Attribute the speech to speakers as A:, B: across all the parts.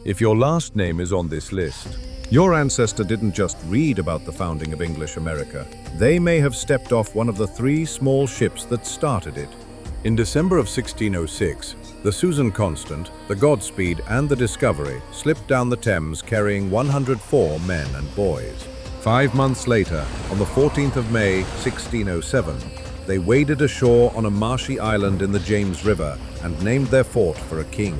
A: If your last name is on this list, your ancestor didn't just read about the founding of English America. They may have stepped off one of the 3 small ships that started it. In December of 1606, the Susan Constant, the Godspeed, and the Discovery slipped down the Thames carrying 104 men and boys. 5 months later, on the 14th of May, 1607, they waded ashore on a marshy island in the James River and named their fort for a king.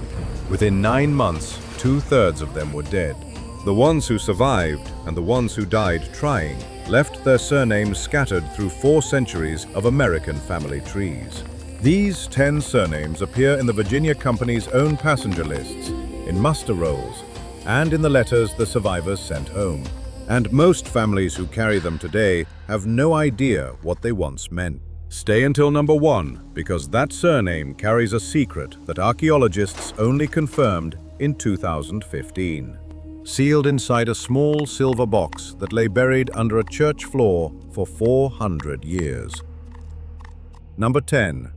A: Within 9 months, 2/3 of them were dead. The ones who survived and the ones who died trying left their surnames scattered through 4 centuries of American family trees. These 10 surnames appear in the Virginia Company's own passenger lists, in muster rolls, and in the letters the survivors sent home. And most families who carry them today have no idea what they once meant. Stay until number 1, because that surname carries a secret that archaeologists only confirmed in 2015. Sealed inside a small silver box that lay buried under a church floor for 400 years. Number 10.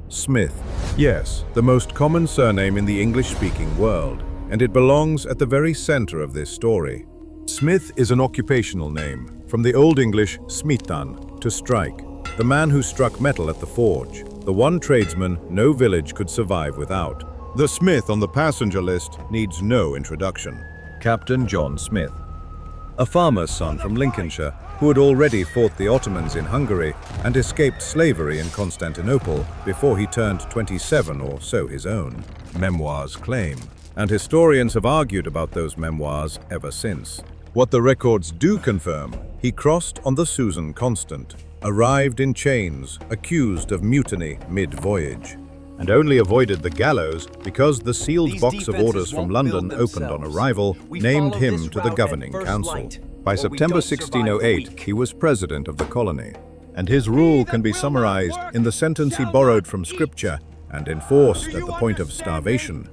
A: Smith. Yes, the most common surname in the English-speaking world, and it belongs at the very center of this story. Smith is an occupational name, from the Old English smitan, to strike, the man who struck metal at the forge, the one tradesman no village could survive without. The Smith on the passenger list needs no introduction. Captain John Smith, a farmer's son from Lincolnshire who had already fought the Ottomans in Hungary and escaped slavery in Constantinople before he turned 27 or so his own memoirs claim. And historians have argued about those memoirs ever since. What the records do confirm, he crossed on the Susan Constant, arrived in chains, accused of mutiny mid-voyage, and only avoided the gallows because the sealed box of orders from London opened on arrival named him to the governing council. By September 1608, he was president of the colony, and his rule can be summarized in the sentence he borrowed from scripture and enforced at the point of starvation.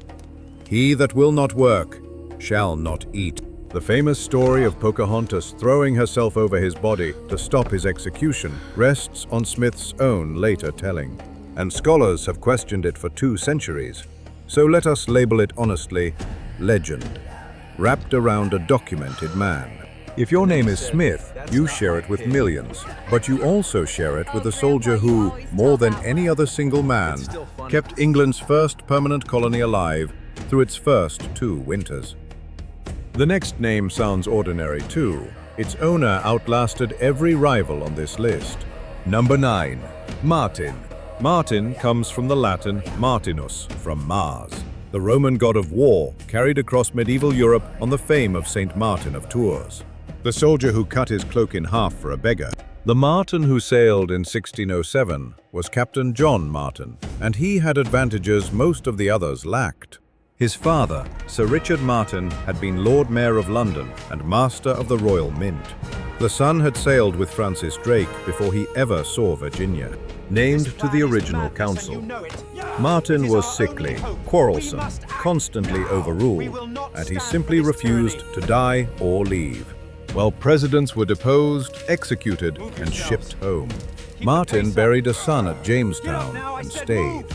A: "He that will not work shall not eat." The famous story of Pocahontas throwing herself over his body to stop his execution rests on Smith's own later telling, and scholars have questioned it for 2 centuries. So let us label it honestly, legend, wrapped around a documented man. If your name is Smith, you share it with millions, but you also share it with a soldier who, more than any other single man, kept England's first permanent colony alive through its first 2 winters. The next name sounds ordinary too. Its owner outlasted every rival on this list. Number 9. Martin. Martin comes from the Latin Martinus, from Mars, the Roman god of war carried across medieval Europe on the fame of Saint Martin of Tours, the soldier who cut his cloak in half for a beggar. The Martin who sailed in 1607 was Captain John Martin, and he had advantages most of the others lacked. His father, Sir Richard Martin, had been Lord Mayor of London and Master of the Royal Mint. The son had sailed with Francis Drake before he ever saw Virginia. Named to the original council, Martin was sickly, quarrelsome, constantly overruled, and he simply refused to die or leave. While presidents were deposed, executed, and shipped home, Martin buried a son at Jamestown and stayed.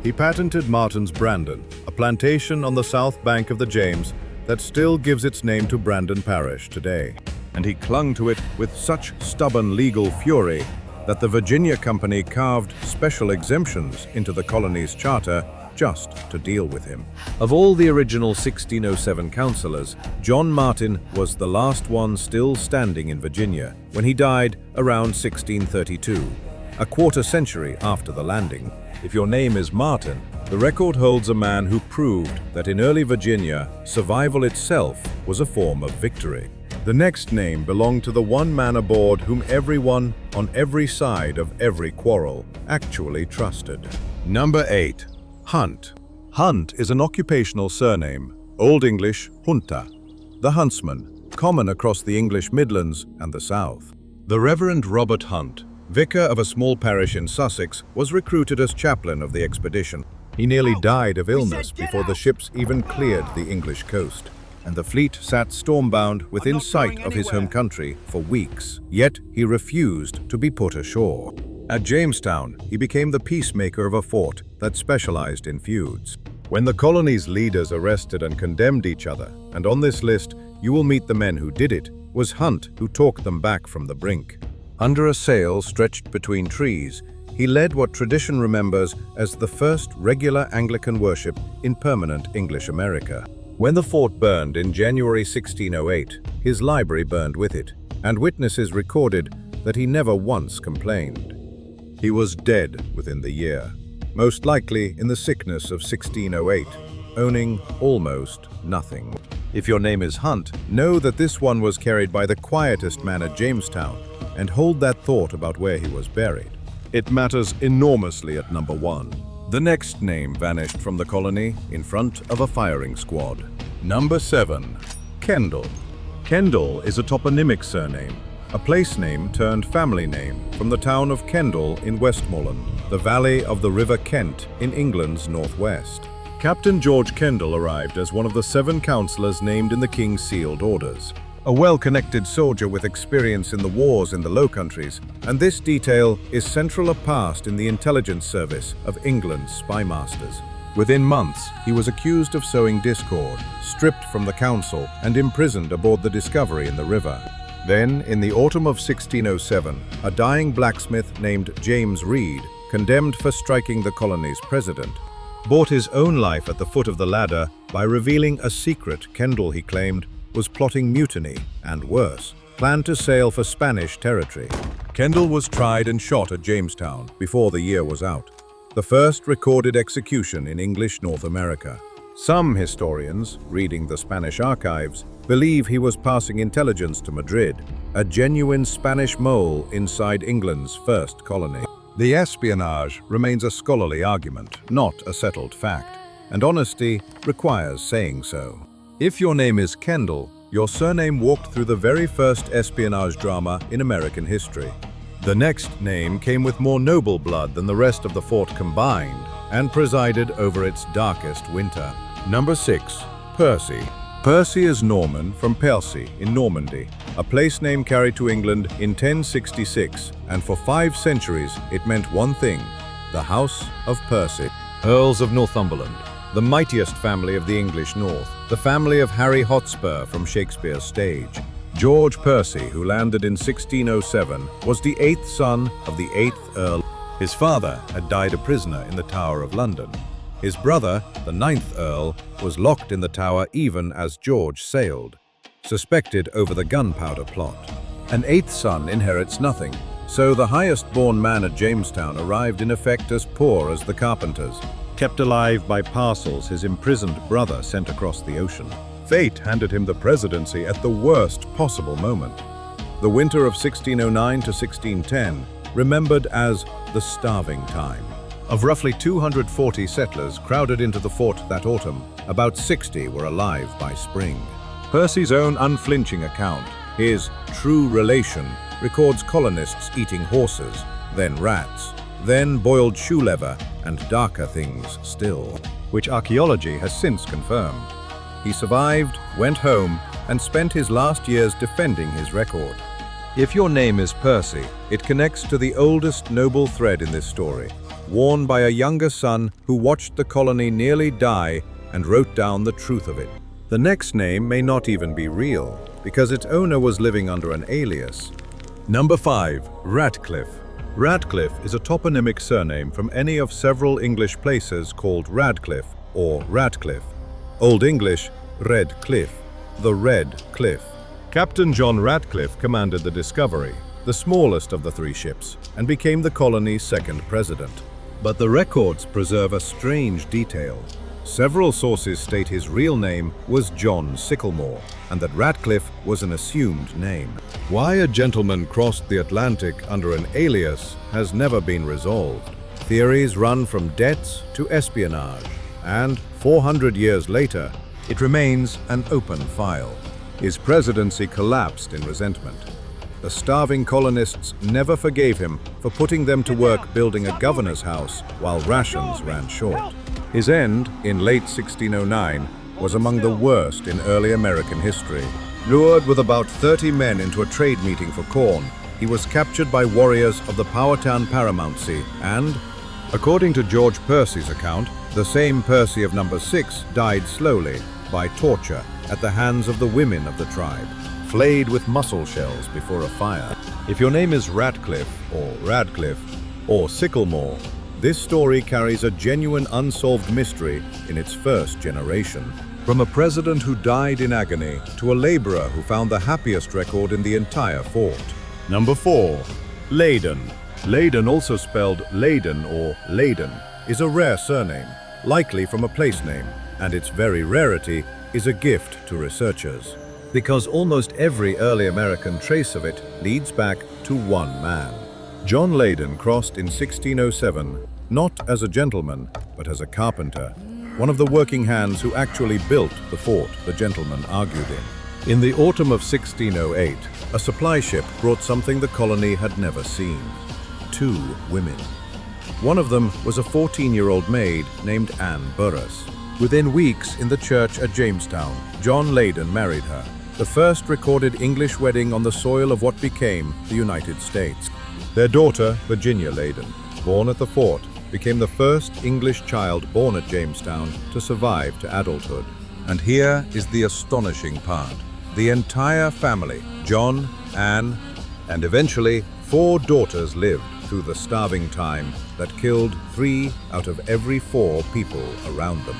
A: He patented Martin's Brandon, a plantation on the south bank of the James that still gives its name to Brandon Parish today. And he clung to it with such stubborn legal fury that the Virginia Company carved special exemptions into the colony's charter just to deal with him. Of all the original 1607 councillors, John Martin was the last one still standing in Virginia when he died around 1632, a quarter century after the landing. If your name is Martin, the record holds a man who proved that in early Virginia, survival itself was a form of victory. The next name belonged to the one man aboard whom everyone, on every side of every quarrel, actually trusted. Number 8. Hunt. Hunt is an occupational surname, Old English hunter, the huntsman, common across the English Midlands and the South. The Reverend Robert Hunt, vicar of a small parish in Sussex, was recruited as chaplain of the expedition. He nearly died of illness before the ships even cleared the English coast, and the fleet sat stormbound within sight of his home country for weeks. Yet he refused to be put ashore. At Jamestown, he became the peacemaker of a fort that specialized in feuds. When the colony's leaders arrested and condemned each other, and on this list you will meet the men who did it, was Hunt who talked them back from the brink. Under a sail stretched between trees, he led what tradition remembers as the first regular Anglican worship in permanent English America. When the fort burned in January 1608, his library burned with it, and witnesses recorded that he never once complained. He was dead within the year, most likely in the sickness of 1608, owning almost nothing. If your name is Hunt, know that this one was carried by the quietest man at Jamestown, and hold that thought about where he was buried. It matters enormously at number 1. The next name vanished from the colony in front of a firing squad. Number 7. Kendall. Kendall is a toponymic surname, a place name turned family name from the town of Kendall in Westmoreland, the valley of the River Kent in England's northwest. Captain George Kendall arrived as one of the 7 councillors named in the King's sealed orders. A well-connected soldier with experience in the wars in the Low Countries, and this detail is central past in the intelligence service of England's spy masters. Within months, he was accused of sowing discord, stripped from the council, and imprisoned aboard the Discovery in the river. Then, in the autumn of 1607, a dying blacksmith named James Reed, condemned for striking the colony's president, bought his own life at the foot of the ladder by revealing a secret Kendall, he claimed, was plotting mutiny, and worse, planned to sail for Spanish territory. Kendall was tried and shot at Jamestown before the year was out, the first recorded execution in English North America. Some historians, reading the Spanish archives, believe he was passing intelligence to Madrid, a genuine Spanish mole inside England's first colony. The espionage remains a scholarly argument, not a settled fact, and honesty requires saying so. If your name is Kendall, your surname walked through the very first espionage drama in American history. The next name came with more noble blood than the rest of the fort combined and presided over its darkest winter. Number 6. Percy. Percy is Norman from Percy in Normandy, a place name carried to England in 1066, and for 5 centuries it meant one thing: the House of Percy. Earls of Northumberland, the mightiest family of the English North, the family of Harry Hotspur from Shakespeare's stage. George Percy, who landed in 1607, was the 8th son of the 8th Earl. His father had died a prisoner in the Tower of London. His brother, the 9th Earl, was locked in the Tower even as George sailed, suspected over the gunpowder plot. An 8th son inherits nothing, so the highest-born man at Jamestown arrived in effect as poor as the carpenters, kept alive by parcels his imprisoned brother sent across the ocean. Fate handed him the presidency at the worst possible moment. The winter of 1609 to 1610, remembered as the starving time. Of roughly 240 settlers crowded into the fort that autumn, about 60 were alive by spring. Percy's own unflinching account, his true relation, records colonists eating horses, then rats, then boiled shoe leather, and darker things still, which archaeology has since confirmed. He survived, went home, and spent his last years defending his record. If your name is Percy, it connects to the oldest noble thread in this story, worn by a younger son who watched the colony nearly die and wrote down the truth of it. The next name may not even be real, because its owner was living under an alias. Number 5. Radcliffe. Radcliffe is a toponymic surname from any of several English places called Radcliffe or Radcliffe. Old English, Red Cliff, the Red Cliff. Captain John Radcliffe commanded the Discovery, the smallest of the 3 ships, and became the colony's 2nd president. But the records preserve a strange detail. Several sources state his real name was John Sycamore, and that Radcliffe was an assumed name. Why a gentleman crossed the Atlantic under an alias has never been resolved. Theories run from debts to espionage, and 400 years later, it remains an open file. His presidency collapsed in resentment. The starving colonists never forgave him for putting them to work building a governor's house while rations ran short. His end, in late 1609, was among the worst in early American history. Lured with about 30 men into a trade meeting for corn, he was captured by warriors of the Powhatan Paramountcy and, According to George Percy's account, the same Percy of number 6 died slowly by torture at the hands of the women of the tribe, flayed with mussel shells before a fire. If your name is Radcliffe or Sycamore, this story carries a genuine unsolved mystery in its first generation. From a president who died in agony to a laborer who found the happiest record in the entire fort. Number 4. Laydon. Laydon, also spelled Laydon or Laydon, is a rare surname, likely from a place name, and its very rarity is a gift to researchers, because almost every early American trace of it leads back to one man. John Laydon crossed in 1607, not as a gentleman, but as a carpenter, one of the working hands who actually built the fort the gentleman argued in. In the autumn of 1608, a supply ship brought something the colony had never seen: 2 women. One of them was a 14-year-old maid named Anne Burris. Within weeks, in the church at Jamestown, John Laydon married her, the first recorded English wedding on the soil of what became the United States. Their daughter, Virginia Laydon, born at the fort, became the first English child born at Jamestown to survive to adulthood. And here is the astonishing part. The entire family, John, Anne, and eventually 4 daughters, lived through the starving time that killed 3 out of every 4 people around them.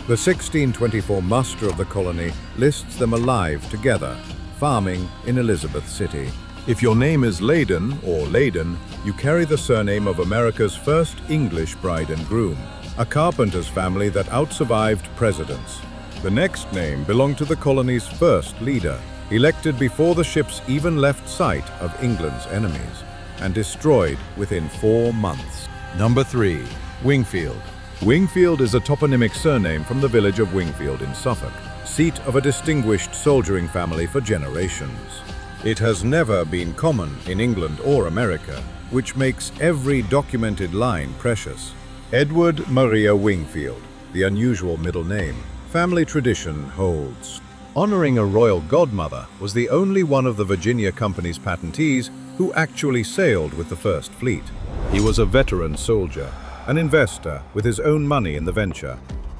A: The 1624 muster of the colony lists them alive together, farming in Elizabeth City. If your name is Laydon or Laydon, you carry the surname of America's first English bride and groom, a carpenter's family that outsurvived presidents. The next name belonged to the colony's first leader, elected before the ships even left sight of England's enemies, and destroyed within 4 months. Number 3. Wingfield. Wingfield is a toponymic surname from the village of Wingfield in Suffolk, seat of a distinguished soldiering family for generations. It has never been common in England or America, which makes every documented line precious. Edward Maria Wingfield, the unusual middle name, family tradition holds. Honoring a royal godmother was the only one of the Virginia Company's patentees who actually sailed with the First Fleet. He was a veteran soldier, an investor with his own money in the venture,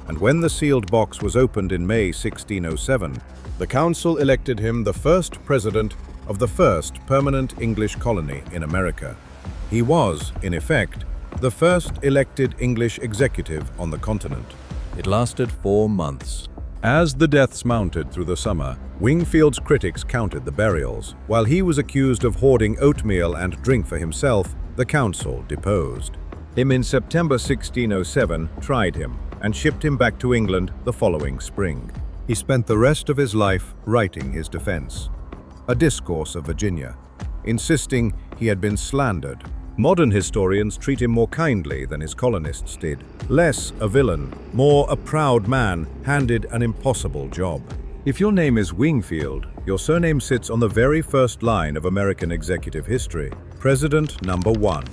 A: and when the sealed box was opened in May 1607, the council elected him the first president of the first permanent English colony in America. He was, in effect, the first elected English executive on the continent. It lasted 4 months. As the deaths mounted through the summer, Wingfield's critics counted the burials. While he was accused of hoarding oatmeal and drink for himself, the council deposed him in September 1607, tried him, and shipped him back to England the following spring. He spent the rest of his life writing his defense, a discourse of Virginia, insisting he had been slandered. Modern historians treat him more kindly than his colonists did. Less a villain, more a proud man handed an impossible job. If your name is Wingfield, your surname sits on the very first line of American executive history, President number 1.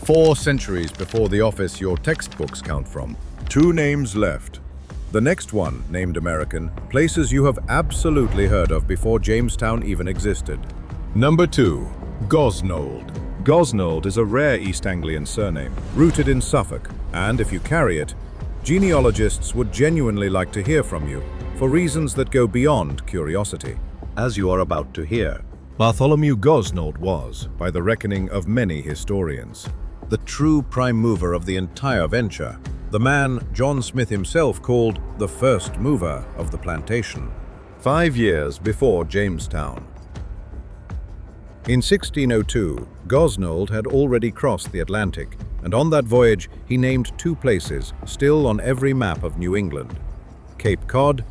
A: 4 centuries before the office your textbooks count from. 2 names left. The next one, named American, places you have absolutely heard of before Jamestown even existed. Number 2. Gosnold. Gosnold is a rare East Anglian surname, rooted in Suffolk, and if you carry it, genealogists would genuinely like to hear from you, for reasons that go beyond curiosity, as you are about to hear. Bartholomew Gosnold was, by the reckoning of many historians, the true prime mover of the entire venture, the man John Smith himself called the first mover of the plantation, 5 years before Jamestown. In 1602, Gosnold had already crossed the Atlantic, and on that voyage he named 2 places still on every map of New England: Cape Cod,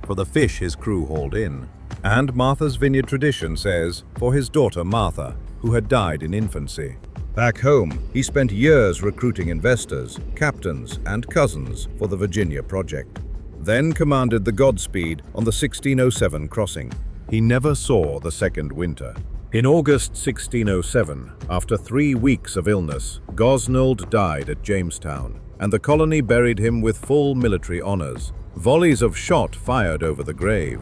A: for the fish his crew hauled in, and Martha's Vineyard tradition says for his daughter Martha, who had died in infancy. Back home, he spent years recruiting investors, captains, and cousins for the Virginia project, then commanded the Godspeed on the 1607 crossing. He never saw the second winter. In August 1607, after 3 weeks of illness, Gosnold died at Jamestown, and the colony buried him with full military honors. Volleys of shot fired over the grave.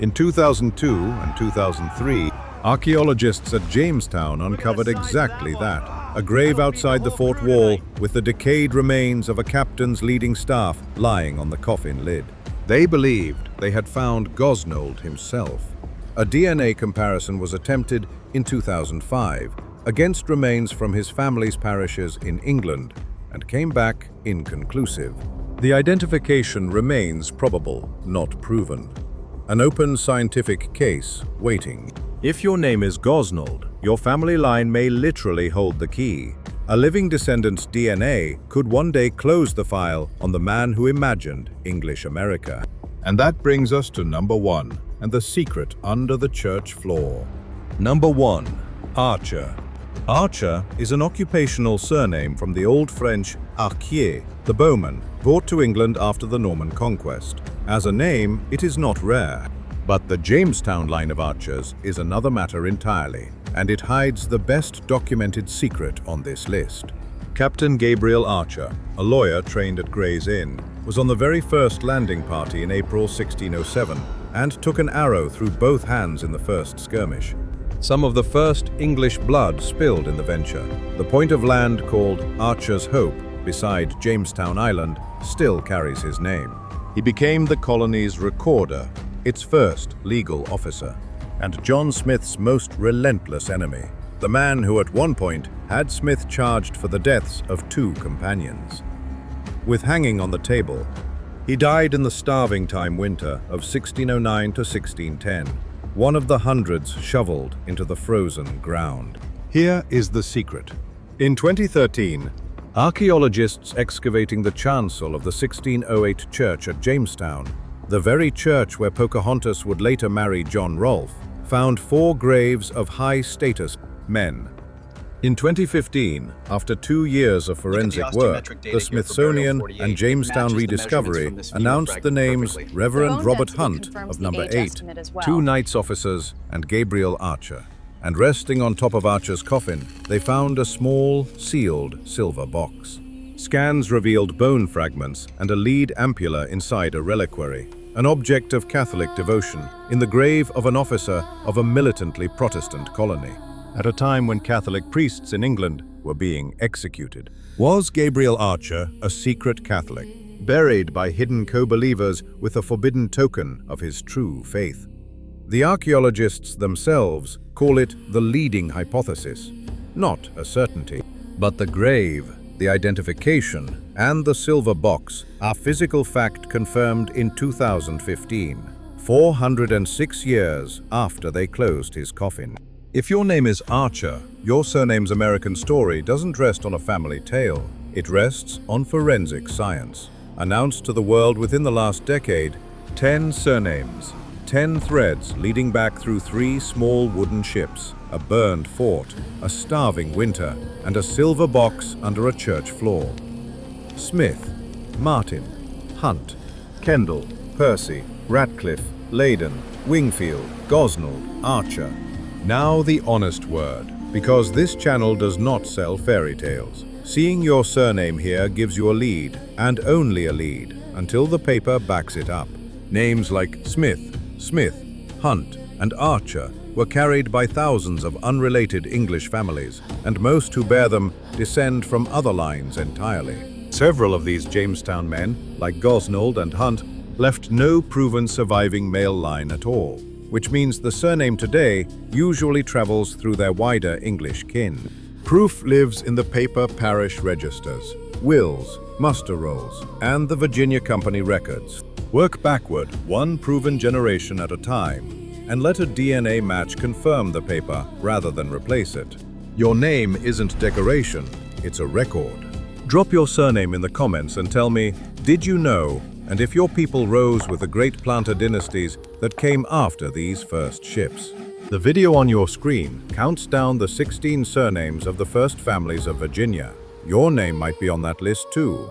A: In 2002 and 2003, archaeologists at Jamestown uncovered exactly that. a grave outside the fort wall with the decayed remains of a captain's leading staff lying on the coffin lid. They believed they had found Gosnold himself. A DNA comparison was attempted in 2005 against remains from his family's parishes in England and came back inconclusive. The identification remains probable, not proven. An open scientific case waiting. If your name is Gosnold, your family line may literally hold the key. A living descendant's DNA could one day close the file on the man who imagined English America. And that brings us to number 1 and the secret under the church floor. Number 1. Archer. Archer is an occupational surname from the Old French archier, the bowman, brought to England after the Norman conquest. As a name, it is not rare. But the Jamestown line of archers is another matter entirely, and it hides the best documented secret on this list. Captain Gabriel Archer, a lawyer trained at Gray's Inn, was on the very first landing party in April 1607 and took an arrow through both hands in the first skirmish. Some of the first English blood spilled in the venture. The point of land called Archer's Hope, beside Jamestown Island, still carries his name. He became the colony's recorder, its first legal officer, and John Smith's most relentless enemy, the man who at one point had Smith charged for the deaths of 2 companions. With hanging on the table, he died in the starving time winter of 1609 to 1610, one of the hundreds shoveled into the frozen ground. Here is the secret. In 2013, archaeologists excavating the chancel of the 1608 church at Jamestown, the very church where Pocahontas would later marry John Rolfe, found 4 graves of high-status men. In 2015, after 2 years of forensic work, the Smithsonian and Jamestown Rediscovery announced the names Reverend Robert Hunt of number 8, 2 Knights officers, and Gabriel Archer. And resting on top of Archer's coffin, they found a small, sealed silver box. Scans revealed bone fragments and a lead ampulla inside a reliquary, an object of Catholic devotion, in the grave of an officer of a militantly Protestant colony, at a time when Catholic priests in England were being executed. Was Gabriel Archer a secret Catholic, buried by hidden co-believers with a forbidden token of his true faith? The archaeologists themselves call it the leading hypothesis, not a certainty. But the grave, the identification, and the silver box are physical fact confirmed in 2015, 406 years after they closed his coffin. If your name is Archer, your surname's American story doesn't rest on a family tale. It rests on forensic science. Announced to the world within the last decade, 10 surnames, 10 threads leading back through 3 small wooden ships, a burned fort, a starving winter, and a silver box under a church floor. Smith, Martin, Hunt, Kendall, Percy, Ratcliffe, Laydon, Wingfield, Gosnold, Archer. Now the honest word, because this channel does not sell fairy tales. Seeing your surname here gives you a lead, and only a lead, until the paper backs it up. Names like Smith, Hunt, and Archer were carried by thousands of unrelated English families, and most who bear them descend from other lines entirely. Several of these Jamestown men, like Gosnold and Hunt, left no proven surviving male line at all, which means the surname today usually travels through their wider English kin. Proof lives in the paper parish registers, wills, muster rolls, and the Virginia Company records. Work backward, one proven generation at a time, and let a DNA match confirm the paper rather than replace it. Your name isn't decoration, it's a record. Drop your surname in the comments and tell me, did you know, and if your people rose with the great planter dynasties that came after these first ships. The video on your screen counts down the 16 surnames of the first families of Virginia. Your name might be on that list too.